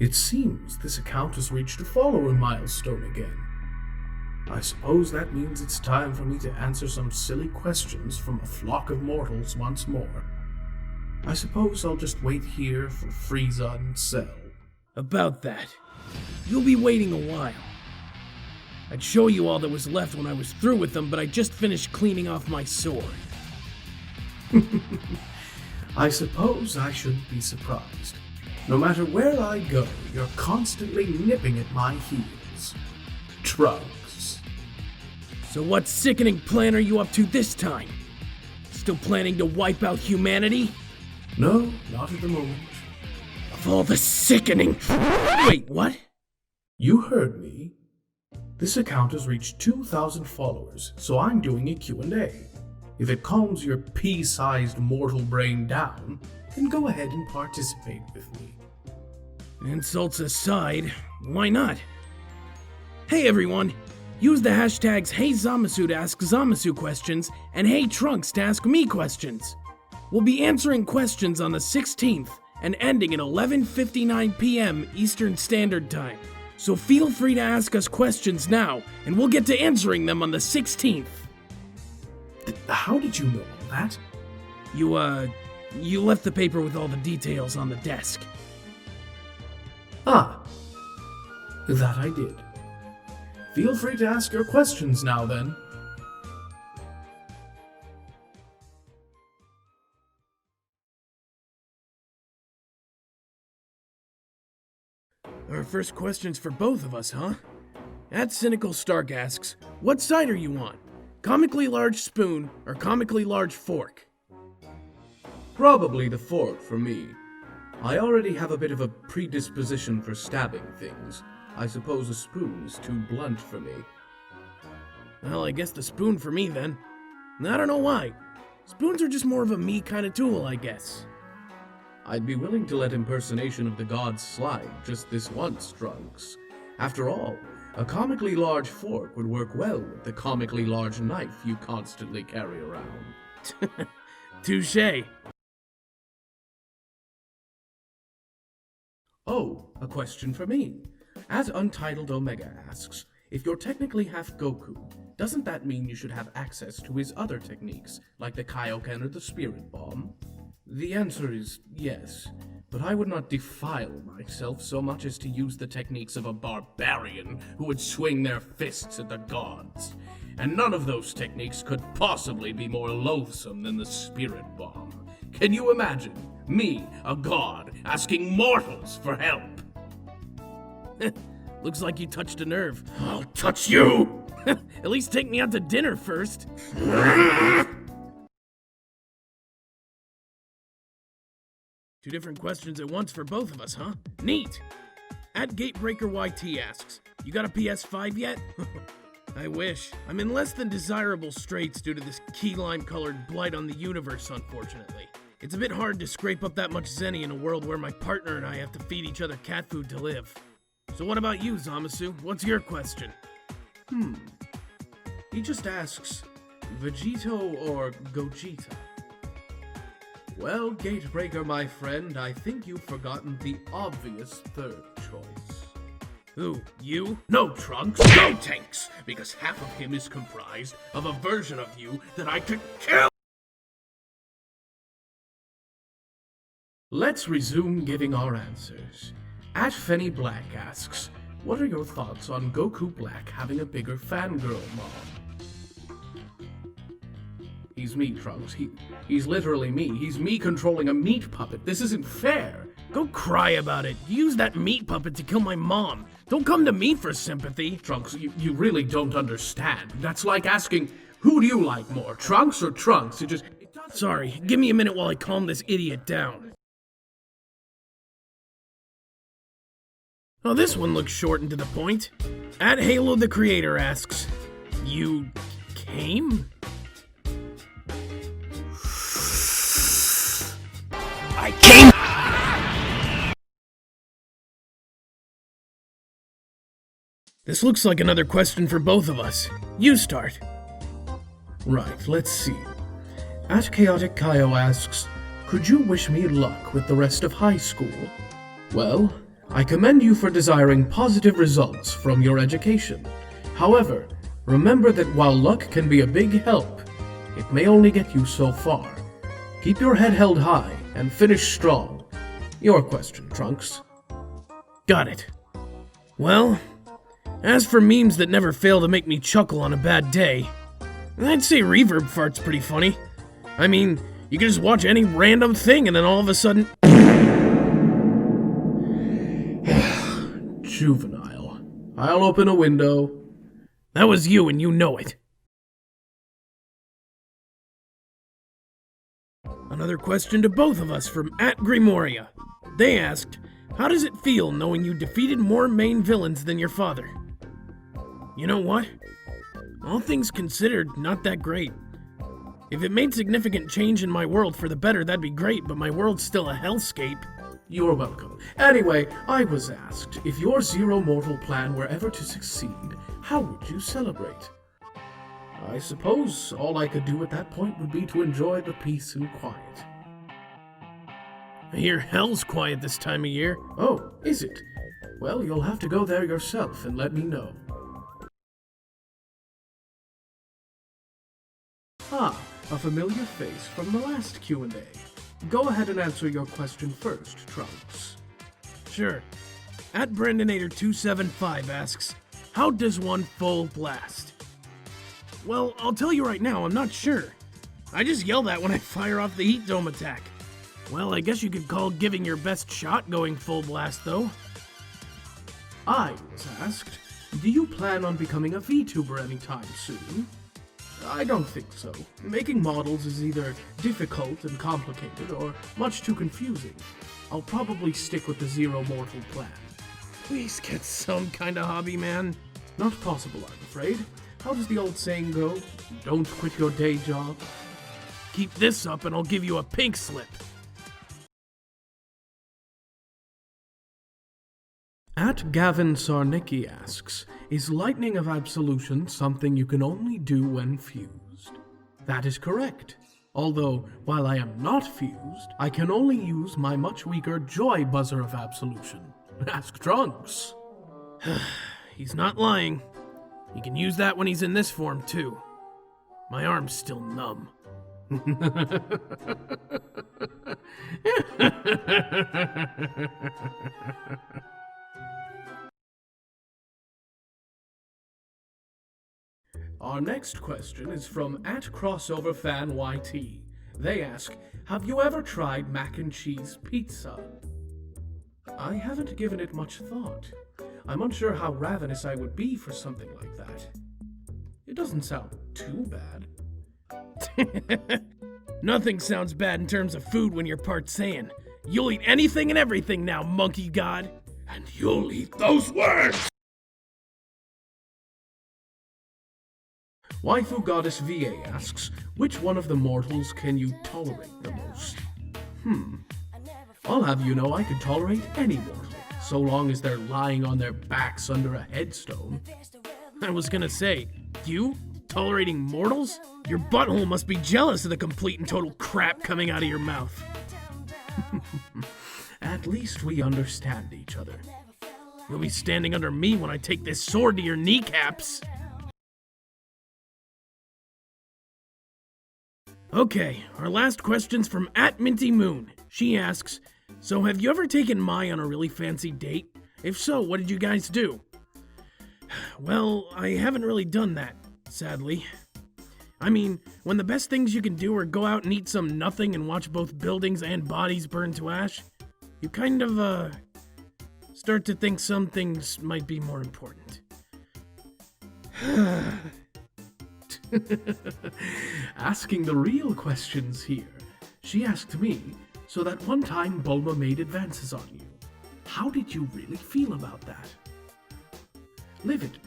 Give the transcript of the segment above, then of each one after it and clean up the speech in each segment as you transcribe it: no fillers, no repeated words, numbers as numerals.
It seems this account has reached a follower milestone again. I suppose that means it's time for me to answer some silly questions from a flock of mortals once more. I suppose I'll just wait here for Frieza and Cell. About that, you'll be waiting a while. I'd show you all that was left when I was through with them, but I just finished cleaning off my sword. I suppose I shouldn't be surprised. No matter where I go, you're constantly nipping at my heels. Trunks. So what sickening plan are you up to this time? Still planning to wipe out humanity? No, not at the moment. Of all the sickening... Wait, what? You heard me. This account has reached 2,000 followers, so I'm doing a Q&A. If it calms your pea-sized mortal brain down, then go ahead and participate with me. Insults aside, why not? Hey everyone! Use the hashtags HeyZamasu to ask Zamasu questions and HeyTrunks to ask me questions. We'll be answering questions on the 16th and ending at 11:59 p.m. Eastern Standard Time. So feel free to ask us questions now, and we'll get to answering them on the 16th. How did you know all that? You left the paper with all the details on the desk. Ah, that I did. Feel free to ask your questions now, then. Our first question's for both of us, huh? @CynicalStark asks, what side are you on? Comically large spoon or comically large fork? Probably the fork for me. I already have a bit of a predisposition for stabbing things. I suppose a spoon is too blunt for me. Well, I guess the spoon for me then. I don't know why. Spoons are just more of a me kind of tool, I guess. I'd be willing to let impersonation of the gods slide just this once, Trunks. After all, a comically large fork would work well with the comically large knife you constantly carry around. Touché. Oh, a question for me. @Untitled Omega asks, if you're technically half Goku, doesn't that mean you should have access to his other techniques, like the Kaioken or the Spirit Bomb? The answer is yes, but I would not defile myself so much as to use the techniques of a barbarian who would swing their fists at the gods. And none of those techniques could possibly be more loathsome than the Spirit Bomb. Can you imagine me, a god, asking mortals for help? Looks like you touched a nerve. I'll touch you! At least take me out to dinner first. Two different questions at once for both of us, huh? Neat! @GatebreakerYT asks, you got a PS5 yet? I wish. I'm in less than desirable straits due to this key lime-colored blight on the universe, unfortunately. It's a bit hard to scrape up that much zenny in a world where my partner and I have to feed each other cat food to live. So what about you, Zamasu? What's your question? He just asks, Vegito or Gogeta? Well, Gatebreaker, my friend, I think you've forgotten the obvious third choice. Who, you? No, Trunks, no Tanks, because half of him is comprised of a version of you that I could kill! Let's resume giving our answers. @FennyBlack asks, what are your thoughts on Goku Black having a bigger fangirl mom? He's me, Trunks. He's literally me. He's me controlling a meat puppet. This isn't fair. Go cry about it. You used that meat puppet to kill my mom. Don't come to me for sympathy. Trunks, you really don't understand. That's like asking, who do you like more, Trunks or Trunks? Sorry, give me a minute while I calm this idiot down. Oh, this one looks short and to the point. @Halo the Creator asks, you came? I came! This looks like another question for both of us. You start. Right, let's see. @Chaotic Kaio asks, could you wish me luck with the rest of high school? Well, I commend you for desiring positive results from your education. However, remember that while luck can be a big help, it may only get you so far. Keep your head held high and finish strong. Your question, Trunks. Got it. Well, as for memes that never fail to make me chuckle on a bad day, I'd say Reverb Fart's pretty funny. I mean, you can just watch any random thing and then all of a sudden... Juvenile. I'll open a window. That was you and you know it. Another question to both of us from @Grimoria. They asked, how does it feel knowing you defeated more main villains than your father? You know what? All things considered, not that great. If it made significant change in my world for the better, that'd be great, but my world's still a hellscape. You're welcome. Anyway, I was asked, if your Zero Mortal plan were ever to succeed, how would you celebrate? I suppose all I could do at that point would be to enjoy the peace and quiet. I hear hell's quiet this time of year. Oh, is it? Well, you'll have to go there yourself and let me know. Ah, a familiar face from the last Q&A. Go ahead and answer your question first, Trunks. Sure. @Brandinator275 asks, how does one full blast? Well, I'll tell you right now, I'm not sure. I just yell that when I fire off the heat dome attack. Well, I guess you could call giving your best shot going full blast, though. I was asked, do you plan on becoming a VTuber anytime soon? I don't think so. Making models is either difficult and complicated or much too confusing. I'll probably stick with the Zero Mortal plan. Please get some kind of hobby, man. Not possible, I'm afraid. How does the old saying go? Don't quit your day job. Keep this up and I'll give you a pink slip. @Gavin Sarnicki asks, is Lightning of Absolution something you can only do when fused? That is correct. Although, while I am not fused, I can only use my much weaker Joy Buzzer of Absolution. Ask Trunks. He's not lying. He can use that when he's in this form, too. My arm's still numb. Our next question is from @CrossoverFanYT. They ask, have you ever tried mac and cheese pizza? I haven't given it much thought. I'm unsure how ravenous I would be for something like that. It doesn't sound too bad. Nothing sounds bad in terms of food when you're part Saiyan. You'll eat anything and everything now, monkey god. And you'll eat those words! Waifu Goddess VA asks, which one of the mortals can you tolerate the most? I'll have you know I can tolerate any mortal, so long as they're lying on their backs under a headstone. I was gonna say, you? Tolerating mortals? Your butthole must be jealous of the complete and total crap coming out of your mouth. At least we understand each other. You'll be standing under me when I take this sword to your kneecaps. Okay, our last question's from @MintyMoon. She asks, so have you ever taken Mai on a really fancy date? If so, what did you guys do? Well, I haven't really done that, sadly. I mean, when the best things you can do are go out and eat some nothing and watch both buildings and bodies burn to ash, you kind of, start to think some things might be more important. Asking the real questions here. She asked me, so that one time Bulma made advances on you. How did you really feel about that? Livid.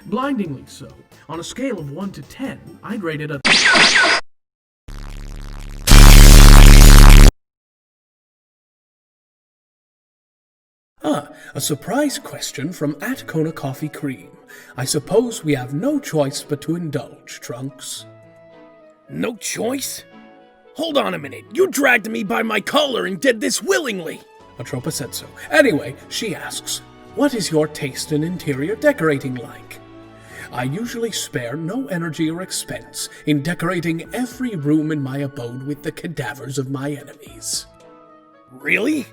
Blindingly so. On a scale of 1 to 10, I'd rate it a... a surprise question from @KonaCoffeeCream. I suppose we have no choice but to indulge, Trunks. No choice? Hold on a minute, you dragged me by my collar and did this willingly. Atropa said so. Anyway, she asks, what is your taste in interior decorating like? I usually spare no energy or expense in decorating every room in my abode with the cadavers of my enemies. Really?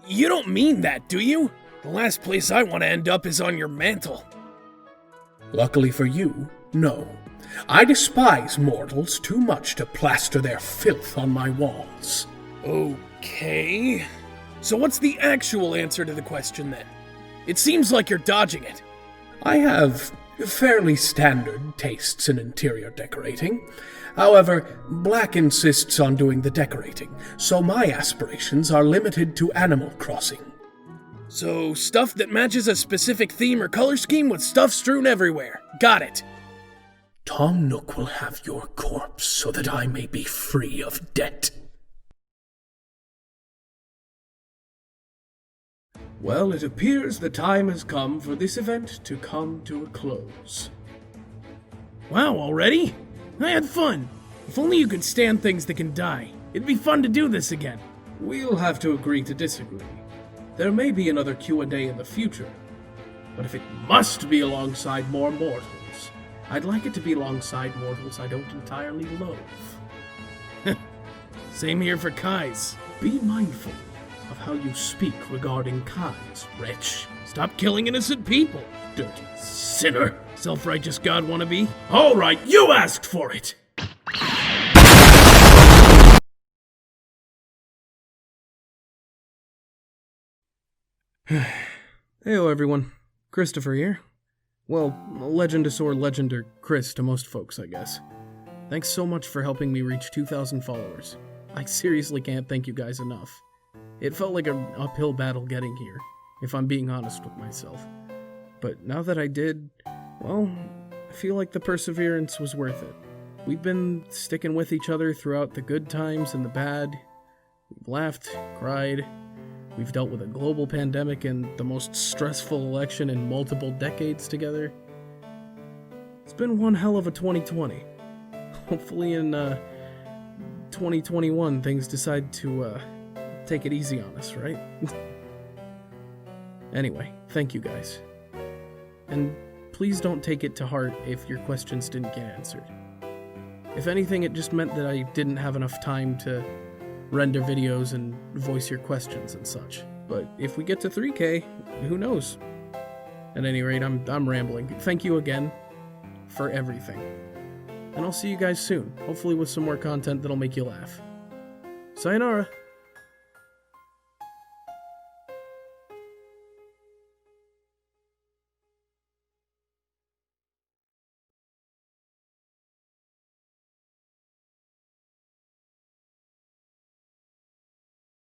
You don't mean that, do you? The last place I want to end up is on your mantle. Luckily for you, no. I despise mortals too much to plaster their filth on my walls. Okay. So what's the actual answer to the question then? It seems like you're dodging it. I have fairly standard tastes in interior decorating. However, Black insists on doing the decorating, so my aspirations are limited to Animal Crossing. So, stuff that matches a specific theme or color scheme with stuff strewn everywhere. Got it. Tom Nook will have your corpse so that I may be free of debt. Well, it appears the time has come for this event to come to a close. Wow, already? I had fun. If only you could stand things that can die. It'd be fun to do this again. We'll have to agree to disagree. There may be another Q&A in the future, but if it must be alongside more mortals, I'd like it to be alongside mortals I don't entirely loathe. Same here for Kai's. Be mindful of how you speak regarding Kai's, wretch. Stop killing innocent people. Dirty sinner. Self-righteous god wannabe. All right, you asked for it. Heyo everyone, Christopher here. Well, Legendosaur Legend or Chris to most folks, I guess. Thanks so much for helping me reach 2,000 followers. I seriously can't thank you guys enough. It felt like an uphill battle getting here, if I'm being honest with myself. But now that I did, well, I feel like the perseverance was worth it. We've been sticking with each other throughout the good times and the bad. We've laughed, cried. We've dealt with a global pandemic and the most stressful election in multiple decades together. It's been one hell of a 2020. Hopefully in 2021 things decide to take it easy on us, right? Anyway, thank you guys. And please don't take it to heart if your questions didn't get answered. If anything, it just meant that I didn't have enough time to render videos and voice your questions and such. But if we get to 3K, who knows? At any rate, I'm rambling. Thank you again for everything. And I'll see you guys soon, hopefully with some more content that'll make you laugh. Sayonara!